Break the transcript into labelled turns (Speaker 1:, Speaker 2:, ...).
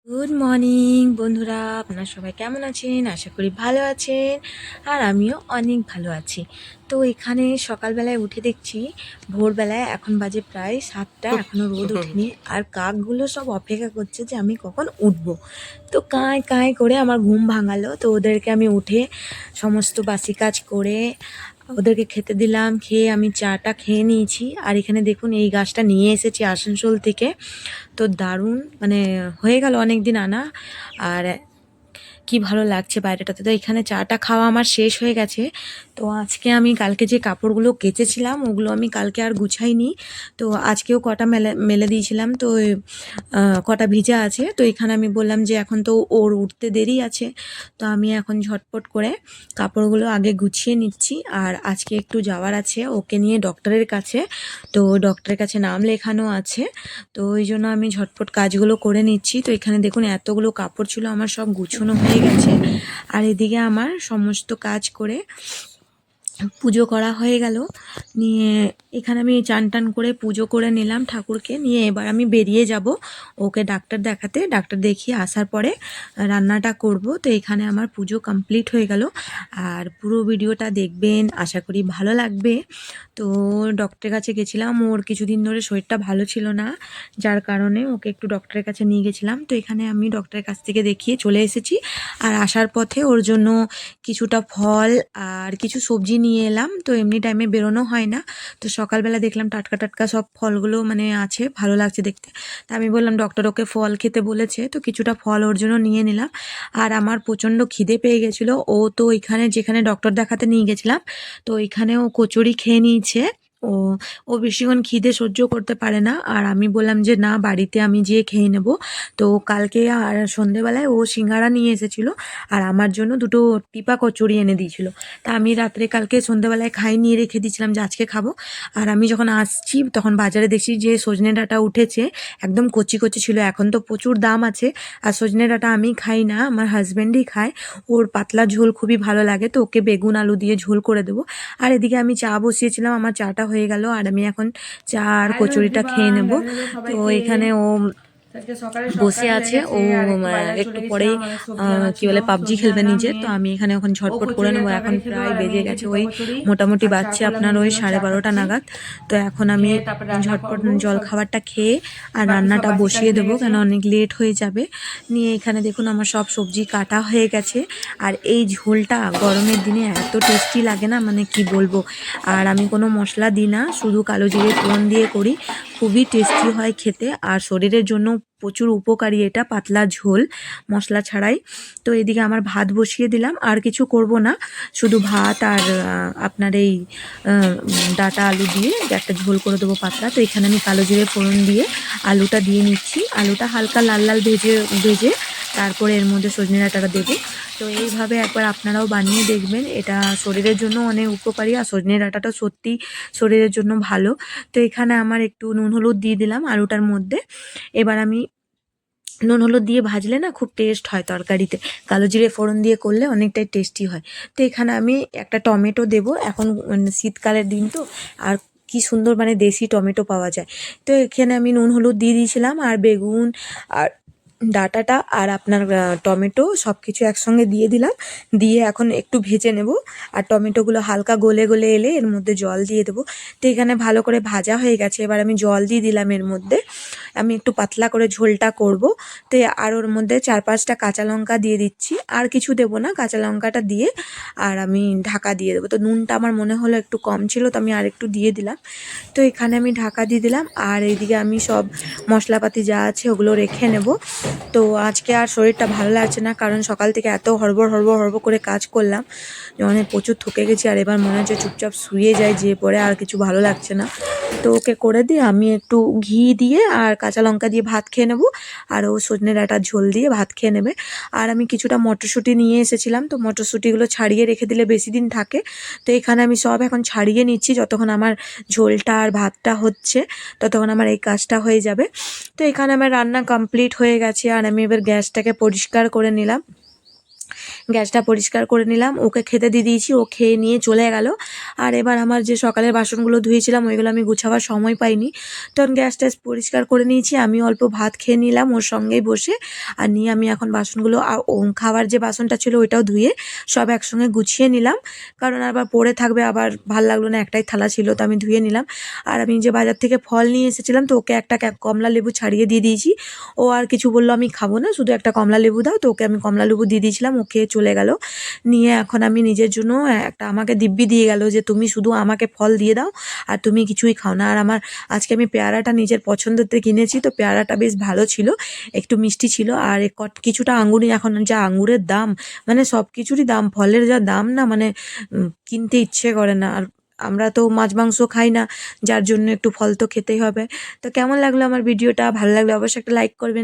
Speaker 1: Good morning বন্ধুরা, আপনারা সবাই কেমন আছেন? আশা করি ভালো আছেন। আর আমিও অনেক ভালো আছি। তো এখানে সকালবেলায় উঠে দেখছি ভোরবেলায়, এখন বাজে প্রায় 7টা, এখনও রোদ ওঠেনি। আর কাকগুলো সব অপেক্ষা করছে যে আমি কখন উঠবো। তো কাঁয় কাঁয় করে আমার ঘুম ভাঙালো। তো ওদেরকে আমি উঠে সমস্ত বাসি কাজ করে ওদেরকে খেতে দিলাম। খেয়ে আমি চাটা খেয়ে নিয়েছি। আর এখানে দেখুন, এই গাছটা নিয়ে এসেছি আসানসোল থেকে। তো দারুণ, মানে হয়ে গেল অনেক দিন আনা। আর কি ভালো লাগছে বাইরেটাতে। তো এখানে চাটা খাওয়া আমার শেষ হয়ে গেছে। তো আজকে আমি কালকে যে কাপড়গুলো কেচেছিলাম ওগুলো আমি কালকে আর গুছাইনি। তো আজকেও কটা মেলে মেলে দিয়েছিলাম। তো কটা ভিজা আছে। তো এখানে আমি বললাম যে এখন তো ওর উঠতে দেরি আছে, তো আমি এখন ঝটপট করে কাপড়গুলো আগে গুছিয়ে নিচ্ছি। আর আজকে একটু যাওয়ার আছে ওকে নিয়ে ডক্টরের কাছে। তো ডক্টরের কাছে নাম লেখানো আছে। তো ওই জন্য আমি ঝটপট কাজগুলো করে নিচ্ছি। তো এখানে দেখুন এতগুলো কাপড় ছিল, আমার সব গুছানো হয়ে গেছে। আর এদিকে আমার সমস্ত কাজ করে পুজো করা হয়ে গেল। নিয়ে এখানে আমি চান টান করে পুজো করে নিলাম ঠাকুরকে নিয়ে। এবার আমি বেরিয়ে যাব ওকে ডাক্তার দেখাতে। ডাক্তার দেখিয়ে আসার পরে রান্নাটা করব। তো এখানে আমার পুজো কমপ্লিট হয়ে গেল। আর পুরো ভিডিওটা দেখবেন, আশা করি ভালো লাগবে। তো ডক্টরের কাছে গেছিলাম, ওর কিছুদিন ধরে শরীরটা ভালো ছিল না, যার কারণে ওকে একটু ডক্টরের কাছে নিয়ে গেছিলাম। তো এখানে আমি ডক্টরের কাছ থেকে দেখিয়ে চলে এসেছি। আর আসার পথে ওর জন্য কিছুটা ফল আর কিছু সবজি নিয়ে এলাম। তো এমনি টাইমে বেরোনো হয় না। তো সকালবেলা দেখলাম টাটকা টাটকা সব ফলগুলো মানে আছে, ভালো লাগছে দেখতে। তা আমি বললাম ডক্টর ওকে ফল খেতে বলেছে, তো কিছুটা ফল ওর জন্য নিয়ে নিলাম। আর আমার প্রচণ্ড খিদে পেয়ে গেছিলো। ও তো এখানে যেখানে ডক্টর দেখাতে নিয়ে গেছিলাম, তো এখানে ও কচুরি খেয়ে নিয়েছে। ও ও বেশিক্ষণ খিদে সহ্য করতে পারে না। আর আমি বললাম যে না, বাড়িতে আমি যেয়ে খেয়ে নেব। তো কালকে আর সন্ধেবেলায় ও সিঙ্গারা নিয়ে এসেছিলো আর আমার জন্য দুটো টিপা কচুরি এনে দিয়েছিল। তা আমি রাত্রে কালকে সন্ধ্যাবেলায় নিয়ে রেখে দিয়েছিলাম যে আজকে খাবো। আর আমি যখন আসছি তখন বাজারে দেখছি যে সজনে ডাঁটা উঠেছে, একদম কচি কচি ছিল। এখন তো প্রচুর দাম আছে। আর সজনে ডাঁটা আমি খাই না, আমার হাজব্যান্ডই খায়। ওর পাতলা ঝোল খুবই ভালো লাগে, তো ওকে বেগুন আলু দিয়ে ঝোল করে দেবো। আর এদিকে আমি চা বসিয়েছিলাম, আমার চাটা হয়ে গেল। আর আমি এখন চা আর কচুরিটা খেয়ে নেব। তো এখানে ও বসে আছে। ও একটু পরেই কি বলে পাবজি খেলবে নিজের। তো আমি এখানে এখন ঝটপট করে নেবো। এখন প্রায় বেজে গেছে ওই মোটামুটি বাজছে আপনার ওই 12:30 নাগাদ। তো এখন আমি ঝটপট জল খাবারটা খেয়ে আর রান্নাটা বসিয়ে দেবো, কেন অনেক লেট হয়ে যাবে। নিয়ে এখানে দেখুন আমার সব সবজি কাটা হয়ে গেছে। আর এই ঝোলটা গরমের দিনে এত টেস্টি লাগে না, মানে কি বলবো। আর আমি কোনো মশলা দিই না, শুধু কালো জিরে ফোড়ন দিয়ে করি। খুবই টেস্টি হয় খেতে, আর শরীরের জন্য প্রচুর উপকারী এটা পাতলা ঝোল মশলা ছাড়াই। তো এদিকে আমার ভাত বসিয়ে দিলাম, আর কিছু করব না, শুধু ভাত আর আপনার এই ডাঁটা আলু দিয়ে একটা ঝোল করে দেবো পাতলা। তো এখানে আমি কালো জিরে ফোড়ন দিয়ে আলুটা দিয়ে নিচ্ছি। আলুটা হালকা লাল লাল ভেজে তারপরে এর মধ্যে সজনে ডাঁটাটা দেবো। তো এইভাবে একবার আপনারাও বানিয়ে দেখবেন, এটা শরীরের জন্য অনেক উপকারী। আর সজনে ডাঁটাটা সত্যি শরীরের জন্য ভালো। তো এখানে আমার একটু নুন হলুদ দিয়ে দিলাম আলুটার মধ্যে। এবার আমি নুন হলুদ দিয়ে ভাজলে না খুব টেস্ট হয় তরকারিতে, কালো জিরে ফোড়ন দিয়ে করলে অনেকটাই টেস্টি হয়। তো এখানে আমি একটা টমেটো দেবো, এখন শীতকালের দিন তো, আর কি সুন্দর মানে দেশি টমেটো পাওয়া যায়। তো এখানে আমি নুন হলুদ দিয়ে দিয়েছিলাম, আর বেগুন আর ডাঁটাটা আর আপনার টমেটো সব কিছু একসঙ্গে দিয়ে দিলাম। দিয়ে এখন একটু ভেজে নেব। আর টমেটোগুলো হালকা গলে গলে এলে এর মধ্যে জল দিয়ে দেবো। তো এখানে ভালো করে ভাজা হয়ে গেছে, এবার আমি জল দিয়ে দিলাম এর মধ্যে। আমি একটু পাতলা করে ঝোলটা করব। তো আর ওর মধ্যে 4-5টা কাঁচা লঙ্কা দিয়ে দিচ্ছি, আর কিছু দেবো না, কাঁচা লঙ্কাটা দিয়ে আর আমি ঢাকা দিয়ে দেবো। তো নুনটা আমার মনে হলো একটু কম ছিল, তো আমি আর একটু দিয়ে দিলাম। তো এখানে আমি ঢাকা দিয়ে দিলাম। আর এইদিকে আমি সব মশলাপাতি যা আছে ওগুলো রেখে নেব। তো আজকে আর শরীরটা ভালো লাগছে না, কারণ সকাল থেকে এত হড়বড় হড়বড় হড়বড় করে কাজ করলাম, মানে প্রচুর থকে গেছি। আর এবার মনে হচ্ছে চুপচাপ শুয়ে যায়, যে পরে আর কিছু ভালো লাগছে না। তো ওকে করে দিয়ে আমি একটু ঘি দিয়ে আর কাঁচা লঙ্কা দিয়ে ভাত খেয়ে নেবো। আর ও সজনে ডাঁটার ঝোল দিয়ে ভাত খেয়ে নেবে। আর আমি কিছুটা মটরশুঁটি নিয়ে এসেছিলাম, তো মটরশুঁটিগুলো ছাড়িয়ে রেখে দিলে বেশি দিন থাকে। তো এখানে আমি সব এখন ছাড়িয়ে নিচ্ছি, যতক্ষণ আমার ঝোলটা আর ভাতটা হচ্ছে ততক্ষণ আমার এই কাজটা হয়ে যাবে। তো এখানে আমার রান্না কমপ্লিট হয়ে গেছে। আর আমি এবার গ্যাসটাকে পরিষ্কার করে নিলাম। গ্যাসটা পরিষ্কার করে নিলাম, ওকে খেতে দিয়ে দিয়েছি, ও খেয়ে নিয়ে চলে গেল। আর এবার আমার যে সকালের বাসনগুলো ধুয়েছিলাম ওইগুলো আমি গুছাবার সময় পাইনি, তখন গ্যাস ট্যাস পরিষ্কার করে নিয়েছি। আমি অল্প ভাত খেয়ে নিলাম ওর সঙ্গেই বসে, আর নিয়ে আমি এখন বাসনগুলো আর খাওয়ার যে বাসনটা ছিল ওইটাও ধুয়ে সব একসঙ্গে গুছিয়ে নিলাম, কারণ আবার পড়ে থাকবে, আবার ভাল লাগলো না, একটাই থালা ছিল তো আমি ধুয়ে নিলাম। আর আমি যে বাজার থেকে ফল নিয়ে এসেছিলাম তো ওকে একটা কমলা লেবু ছাড়িয়ে দিয়ে দিয়েছি। ও আর কিছু বললো আমি খাবো না, শুধু একটা কমলা লেবু দাও, তো ওকে আমি কমলা লেবু দিয়ে দিয়েছিলাম, ও খেয়ে চলে গেল। নিয়ে এখন আমি নিজের জন্য একটা আমাকে দিব্যি দিয়ে গেল যে তুমি শুধু আমাকে ফল দিয়ে দাও আর তুমি কিছুই খাও না। আর আমার আজকে আমি পেয়ারাটা নিজের পছন্দেরতে কিনেছি, তো পেয়ারাটা বেশ ভালো ছিল, একটু মিষ্টি ছিল। আর কিছুটা আঙুরই, এখন যা আঙুরের দাম, মানে সব কিছুরই দাম, ফলের যা দাম না, মানে কিনতে ইচ্ছে করে না। আর আমরা তো মাছ মাংস খাই না, যার জন্য একটু ফল তো খেতেই হবে। তো কেমন লাগলো আমার ভিডিওটা? ভালো লাগলে অবশ্যই একটা লাইক করবেন।